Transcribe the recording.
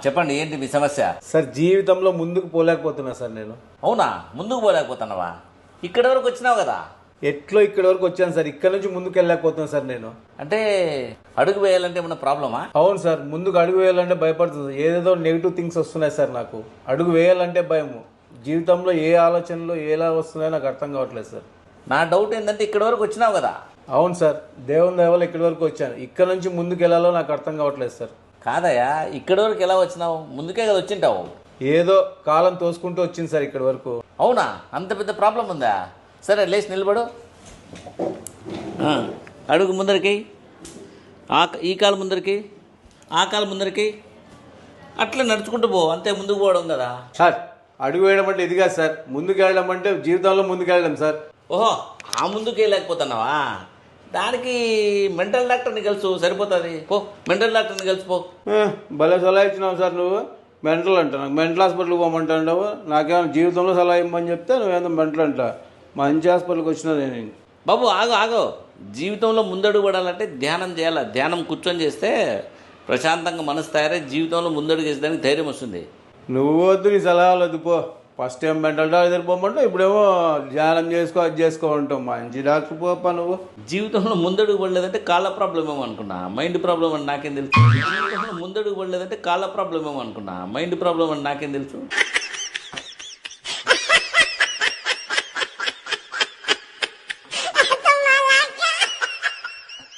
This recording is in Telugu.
చెప్పండి, ఏంటి మీ సమస్య? సార్ జీవితంలో ముందుకు పోలేకపోతున్నా సార్ నేను. అవునా, ముందుకు పోలేకపోతున్నావా? ఇక్కడి వరకు వచ్చినావు కదా. ఎట్లో ఇక్కడి వరకు వచ్చాను సార్, ఇక్కడ నుంచి ముందుకు వెళ్ళలేకపోతున్నాను సార్ నేను. అంటే అడుగు వేయాలంటే ఏమన్నా ప్రాబ్లమా? అవును సార్, ముందుకు అడుగు వేయాలంటే భయపడుతుంది. ఏదేదో నెగిటివ్ థింగ్స్ వస్తున్నాయి సార్ నాకు. అడుగు వేయాలంటే భయము. జీవితంలో ఏ ఆలోచనలు ఎలా వస్తున్నాయో నాకు అర్థం కావట్లేదు సార్. నా డౌట్ ఏంటంటే ఇక్కడి వరకు వచ్చినావు కదా. అవును సార్, దేవుని దయ వల్ల ఇక్కడి వరకు వచ్చాను. ఇక్కడ నుంచి ముందుకు వెళ్ళాలో నాకు అర్థం కావట్లేదు సార్. కాదయ్యా, ఇక్కడి వరకు ఎలా వచ్చినావు? ముందుకే కదా వచ్చింటావు. ఏదో కాలం తోసుకుంటూ వచ్చింది సార్ ఇక్కడి వరకు. అవునా, అంత పెద్ద ప్రాబ్లం ఉందా? సరే, లేచి నిలబడు. అడుగు ముందరికి, ఈ కాలు ముందరికి, ఆ కాలు ముందరికి, అట్లా నడుచుకుంటూ పో. అంతే, ముందుకు పోవడం కదా. సార్ అడుగు వేయడం అంటే ఇది కాదు సార్. ముందుకు వెళ్ళడం అంటే జీవితంలో ముందుకు వెళ్ళడం సార్. ఓహో, ఆ ముందుకే లేకపోతున్నావా? దానికి మెంటల్ డాక్టర్ని కలుసు, సరిపోతుంది. పో, మెంటల్ డాక్టర్ని కలిసిపో. భలే సలహా ఇచ్చినావు సార్ నువ్వు. మెంటల్ అంట, నాకు మెంటల్ హాస్పిటల్కి పోమంటావు. నాకేమైనా జీవితంలో సలహా ఇవ్వమని చెప్తే నువ్వేందో మెంటల్ అంట. మంచి హాస్పిటల్కి వచ్చినా నేను. బాబు ఆగు. జీవితంలో ముందడుగు పడాలంటే ధ్యానం చేయాలి. ధ్యానం కూర్చొని చేస్తే ప్రశాంతంగా మనసు తయారై జీవితంలో ముందడుగు చేసేదానికి ధైర్యం వస్తుంది. నువ్వు వద్దు, నీ సలహాలు వద్దు పో. ఫస్ట్ టైం మెంటల్ డాక్టర్ పోమంటావు, ఇప్పుడేమో ధ్యానం చేసుకో, అది చేసుకో అంటావు. మంచి డాక్టర్ పోపా నువ్వు. జీవితంలో ముందడుగు పడలేదంటే కాళ్ళ ప్రాబ్లం ఏమో అనుకున్నా, మైండ్ ప్రాబ్లం అని నాకేం తెలుసు. జీవితంలో ముందడుగు పడలేదంటే కాళ్ళ ప్రాబ్లం ఏమో అనుకున్నా, మైండ్ ప్రాబ్లం అని నాకేం తెలుసు.